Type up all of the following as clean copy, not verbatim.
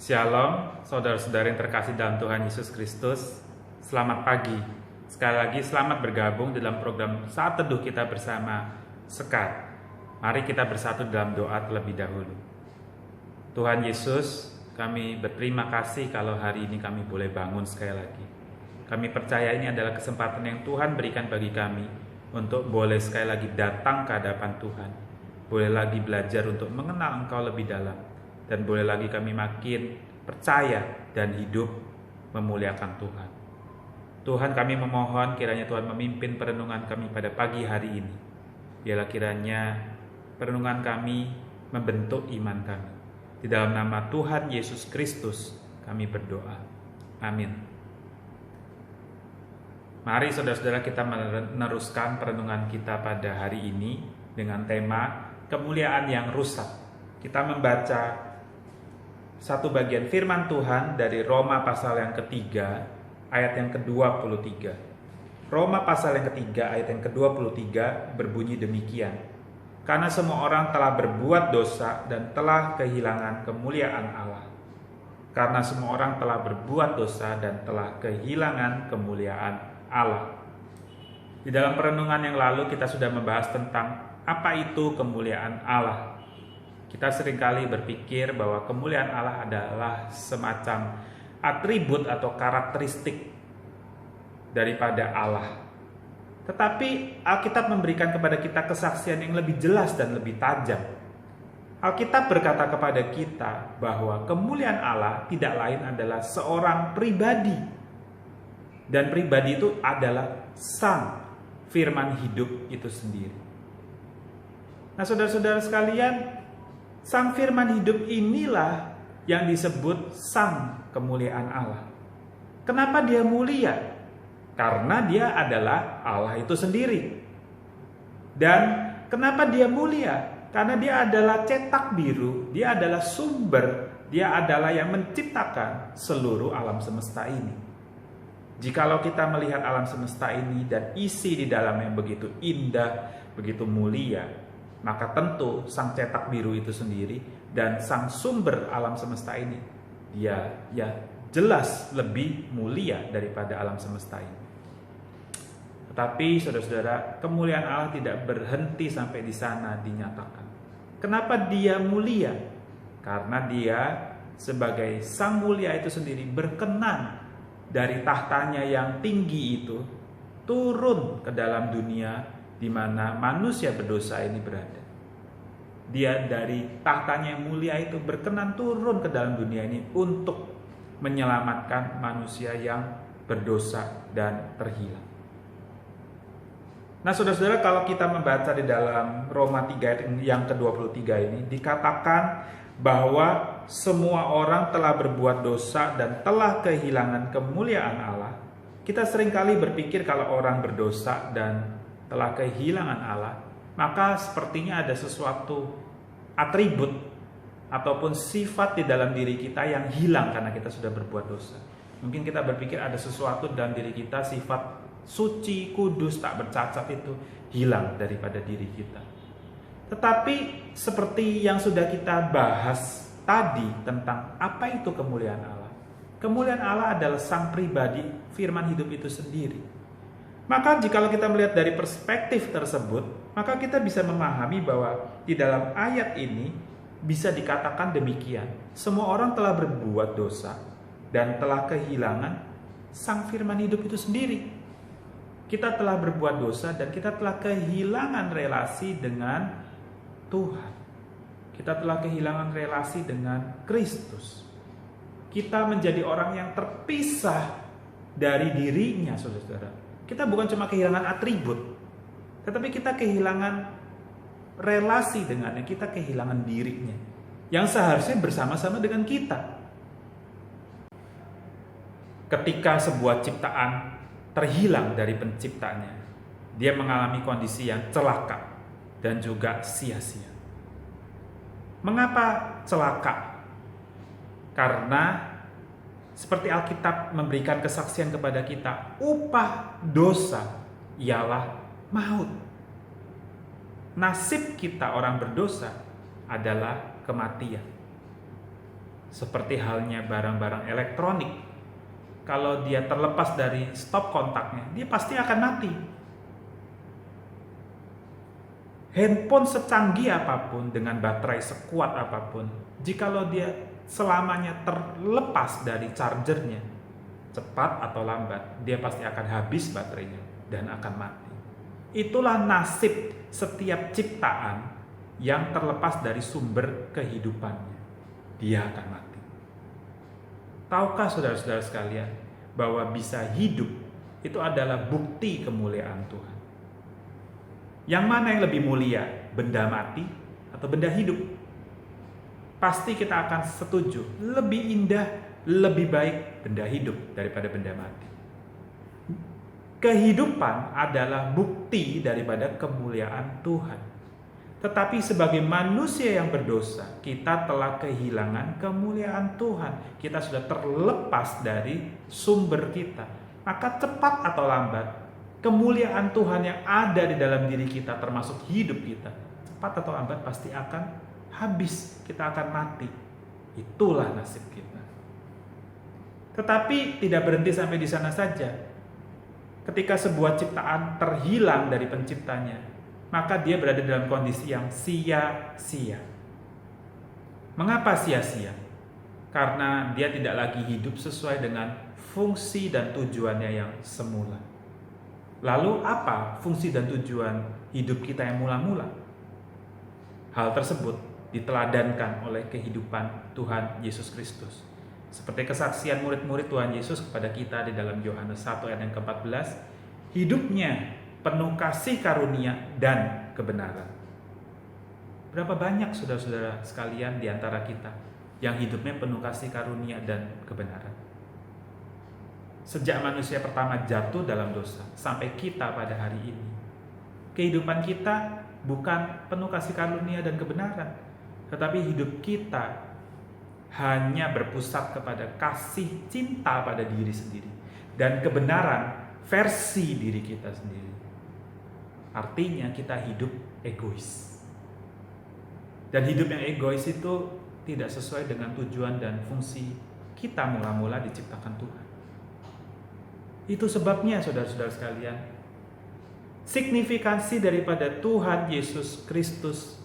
Shalom, saudara-saudara yang terkasih dalam Tuhan Yesus Kristus. Selamat pagi. Sekali lagi selamat bergabung dalam program Saat Teduh kita bersama Sekar. Mari kita bersatu dalam doa terlebih dahulu. Tuhan Yesus, kami berterima kasih kalau hari ini kami boleh bangun sekali lagi. Kami percaya ini adalah kesempatan yang Tuhan berikan bagi kami untuk boleh sekali lagi datang ke hadapan Tuhan. Boleh lagi belajar untuk mengenal Engkau lebih dalam. Dan boleh lagi kami makin percaya dan hidup memuliakan Tuhan. Tuhan, kami memohon kiranya Tuhan memimpin perenungan kami pada pagi hari ini. Biarlah kiranya perenungan kami membentuk iman kami. Di dalam nama Tuhan Yesus Kristus kami berdoa. Amin. Mari saudara-saudara kita meneruskan perenungan kita pada hari ini dengan tema kemuliaan yang rusak. Kita membaca satu bagian firman Tuhan dari Roma pasal yang ketiga, ayat yang ke-23. Roma pasal yang ketiga, ayat yang ke-23 berbunyi demikian. Karena semua orang telah berbuat dosa dan telah kehilangan kemuliaan Allah. Karena semua orang telah berbuat dosa dan telah kehilangan kemuliaan Allah. Di dalam perenungan yang lalu kita sudah membahas tentang apa itu kemuliaan Allah. Kita seringkali berpikir bahwa kemuliaan Allah adalah semacam atribut atau karakteristik daripada Allah. Tetapi Alkitab memberikan kepada kita kesaksian yang lebih jelas dan lebih tajam. Alkitab berkata kepada kita bahwa kemuliaan Allah tidak lain adalah seorang pribadi. Dan pribadi itu adalah Sang Firman hidup itu sendiri. Nah, saudara-saudara sekalian, Sang Firman hidup inilah yang disebut Sang kemuliaan Allah. Kenapa dia mulia? Karena dia adalah Allah itu sendiri. Dan kenapa dia mulia? Karena dia adalah cetak biru, dia adalah sumber, dia adalah yang menciptakan seluruh alam semesta ini. Jikalau kita melihat alam semesta ini dan isi di dalamnya begitu indah, begitu mulia, maka tentu sang cetak biru itu sendiri dan sang sumber alam semesta ini dia jelas lebih mulia daripada alam semesta ini. Tetapi saudara-saudara, kemuliaan Allah tidak berhenti sampai di sana dinyatakan. Kenapa dia mulia? Karena dia sebagai sang mulia itu sendiri berkenan dari tahtanya yang tinggi itu turun ke dalam dunia di mana manusia berdosa ini berada. Dia dari tahtanya yang mulia itu berkenan turun ke dalam dunia ini untuk menyelamatkan manusia yang berdosa dan terhilang. Nah, saudara-saudara, kalau kita membaca di dalam Roma 3 ayat yang ke-23 ini dikatakan bahwa semua orang telah berbuat dosa dan telah kehilangan kemuliaan Allah. Kita seringkali berpikir kalau orang berdosa dan telah kehilangan Allah, maka sepertinya ada sesuatu atribut ataupun sifat di dalam diri kita yang hilang karena kita sudah berbuat dosa. Mungkin kita berpikir ada sesuatu dalam diri kita, sifat suci, kudus, tak bercacat itu hilang daripada diri kita. Tetapi seperti yang sudah kita bahas tadi tentang apa itu kemuliaan Allah. Kemuliaan Allah adalah sang pribadi firman hidup itu sendiri. Maka jikalau kita melihat dari perspektif tersebut, maka kita bisa memahami bahwa di dalam ayat ini bisa dikatakan demikian. Semua orang telah berbuat dosa dan telah kehilangan sang firman hidup itu sendiri. Kita telah berbuat dosa dan kita telah kehilangan relasi dengan Tuhan. Kita telah kehilangan relasi dengan Kristus. Kita menjadi orang yang terpisah dari dirinya, saudara-saudara. Kita bukan cuma kehilangan atribut, tetapi kita kehilangan relasi dengannya, kita kehilangan dirinya, yang seharusnya bersama-sama dengan kita. Ketika sebuah ciptaan terhilang dari penciptanya, dia mengalami kondisi yang celaka dan juga sia-sia. Mengapa celaka? Karena seperti Alkitab memberikan kesaksian kepada kita, upah dosa ialah maut. Nasib kita orang berdosa adalah kematian. Seperti halnya barang-barang elektronik, kalau dia terlepas dari stop kontaknya, dia pasti akan mati. Handphone secanggih apapun, dengan baterai sekuat apapun, jikalau dia selamanya terlepas dari chargernya, cepat atau lambat, dia pasti akan habis baterainya dan akan mati. Itulah nasib setiap ciptaan yang terlepas dari sumber kehidupannya. Dia akan mati. Tahukah saudara-saudara sekalian bahwa bisa hidup itu adalah bukti kemuliaan Tuhan? Yang mana yang lebih mulia, benda mati atau benda hidup? Pasti kita akan setuju, lebih indah, lebih baik benda hidup daripada benda mati. Kehidupan adalah bukti daripada kemuliaan Tuhan. Tetapi sebagai manusia yang berdosa, kita telah kehilangan kemuliaan Tuhan. Kita sudah terlepas dari sumber kita. Maka cepat atau lambat, kemuliaan Tuhan yang ada di dalam diri kita, termasuk hidup kita, cepat atau lambat pasti akan habis. Kita akan mati. Itulah nasib kita. Tetapi tidak berhenti sampai di sana saja. Ketika sebuah ciptaan terhilang dari penciptanya, maka dia berada dalam kondisi yang sia-sia. Mengapa sia-sia? Karena dia tidak lagi hidup sesuai dengan fungsi dan tujuannya yang semula. Lalu apa fungsi dan tujuan hidup kita yang mula-mula? Hal tersebut diteladankan oleh kehidupan Tuhan Yesus Kristus. Seperti kesaksian murid-murid Tuhan Yesus kepada kita di dalam Yohanes 1 ayat yang ke-14, hidupnya penuh kasih karunia dan kebenaran. Berapa banyak saudara-saudara sekalian di antara kita yang hidupnya penuh kasih karunia dan kebenaran? Sejak manusia pertama jatuh dalam dosa sampai kita pada hari ini, kehidupan kita bukan penuh kasih karunia dan kebenaran, tetapi hidup kita hanya berpusat kepada kasih cinta pada diri sendiri dan kebenaran versi diri kita sendiri. Artinya kita hidup egois. Dan hidup yang egois itu tidak sesuai dengan tujuan dan fungsi kita mula-mula diciptakan Tuhan. Itu sebabnya saudara-saudara sekalian, signifikansi daripada Tuhan Yesus Kristus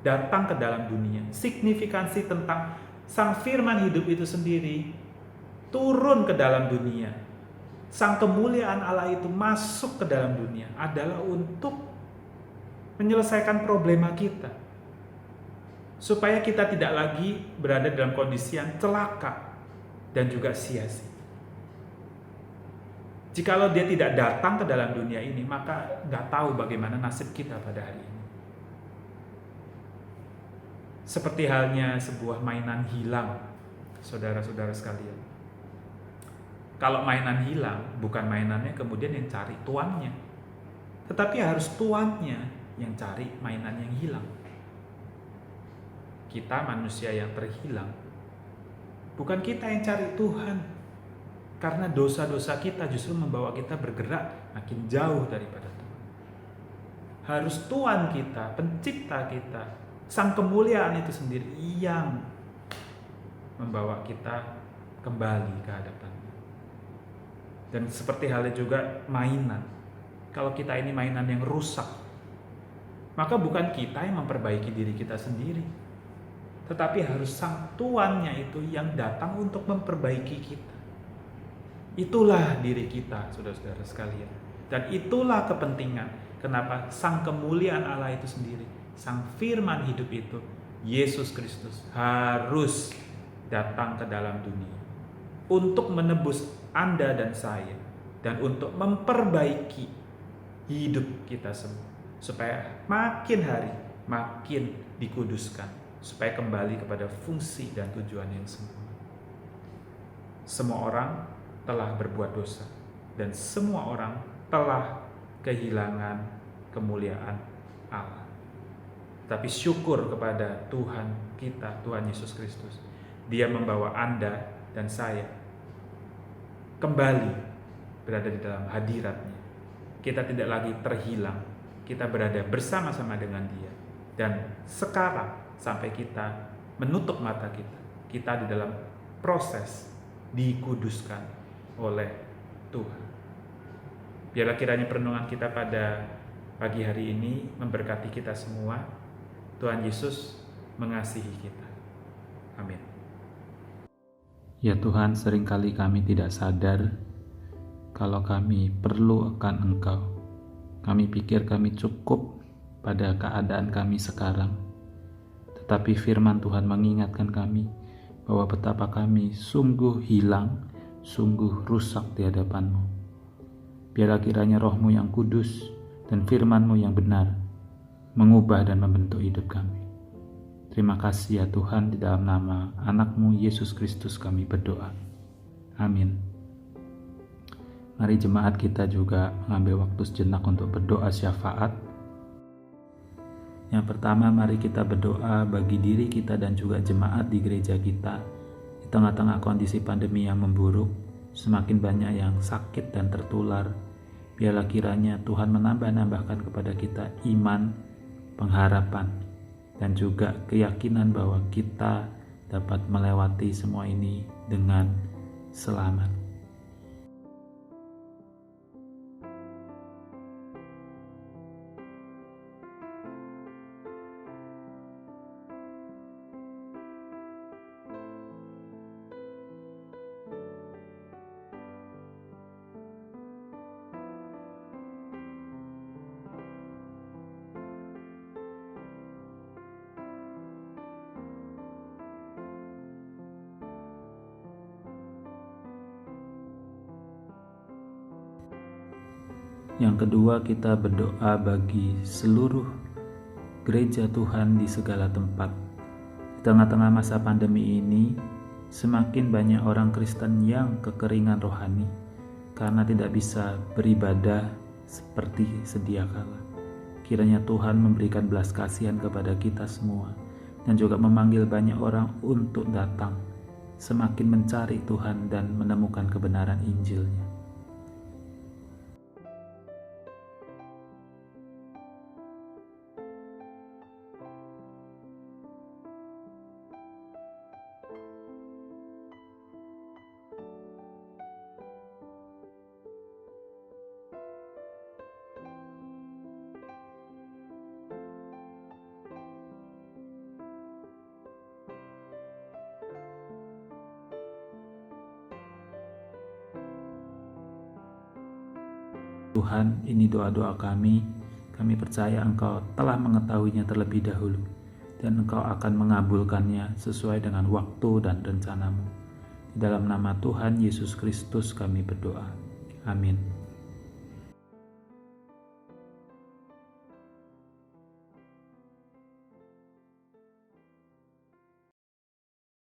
datang ke dalam dunia, signifikansi tentang Sang Firman hidup itu sendiri turun ke dalam dunia, Sang kemuliaan Allah itu masuk ke dalam dunia adalah untuk menyelesaikan problema kita, supaya kita tidak lagi berada dalam kondisi yang celaka dan juga sia-sia. Jikalau dia tidak datang ke dalam dunia ini, maka nggak tahu bagaimana nasib kita pada hari ini. Seperti halnya sebuah mainan hilang, saudara-saudara sekalian. Kalau mainan hilang, bukan mainannya kemudian yang cari tuannya, tetapi harus tuannya yang cari mainan yang hilang. Kita manusia yang terhilang, bukan kita yang cari Tuhan. Karena dosa-dosa kita justru membawa kita bergerak makin jauh daripada Tuhan. Harus Tuhan kita, pencipta kita, Sang kemuliaan itu sendiri yang membawa kita kembali ke hadapan-Nya. Dan seperti halnya juga mainan. Kalau kita ini mainan yang rusak, maka bukan kita yang memperbaiki diri kita sendiri, tetapi harus Sang Tuannya itu yang datang untuk memperbaiki kita. Itulah diri kita, saudara-saudara sekalian. Dan itulah kepentingan kenapa Sang kemuliaan Allah itu sendiri, Sang Firman hidup itu, Yesus Kristus, harus datang ke dalam dunia untuk menebus Anda dan saya, dan untuk memperbaiki hidup kita semua, supaya makin hari makin dikuduskan, supaya kembali kepada fungsi dan tujuan yang semula. Semua orang telah berbuat dosa, dan semua orang telah kehilangan kemuliaan Allah. Tapi syukur kepada Tuhan kita, Tuhan Yesus Kristus. Dia membawa Anda dan saya kembali berada di dalam hadirat-Nya. Kita tidak lagi terhilang, kita berada bersama-sama dengan Dia. Dan sekarang sampai kita menutup mata kita, kita di dalam proses dikuduskan oleh Tuhan. Biarlah kiranya perenungan kita pada pagi hari ini memberkati kita semua. Tuhan Yesus mengasihi kita. Amin. Ya Tuhan, seringkali kami tidak sadar kalau kami perlu akan Engkau. Kami pikir kami cukup pada keadaan kami sekarang. Tetapi firman Tuhan mengingatkan kami bahwa betapa kami sungguh hilang, sungguh rusak di hadapan-Mu. Biarlah kiranya Roh-Mu yang kudus dan firman-Mu yang benar mengubah dan membentuk hidup kami. Terima kasih ya Tuhan, di dalam nama anak-Mu Yesus Kristus kami berdoa. Amin. Mari jemaat kita juga mengambil waktu sejenak untuk berdoa syafaat. Yang pertama, mari kita berdoa bagi diri kita dan juga jemaat di gereja kita. Di tengah-tengah kondisi pandemi yang memburuk, semakin banyak yang sakit dan tertular. Biarlah kiranya Tuhan menambahkan kepada kita iman, pengharapan, dan juga keyakinan bahwa kita dapat melewati semua ini dengan selamat. Yang kedua, kita berdoa bagi seluruh gereja Tuhan di segala tempat. Di tengah-tengah masa pandemi ini, semakin banyak orang Kristen yang kekeringan rohani karena tidak bisa beribadah seperti sedia kala. Kiranya Tuhan memberikan belas kasihan kepada kita semua dan juga memanggil banyak orang untuk datang, semakin mencari Tuhan dan menemukan kebenaran Injil-Nya. Tuhan, ini doa-doa kami. Kami percaya Engkau telah mengetahuinya terlebih dahulu, dan Engkau akan mengabulkannya sesuai dengan waktu dan rencana-Mu. Di dalam nama Tuhan Yesus Kristus kami berdoa. Amin.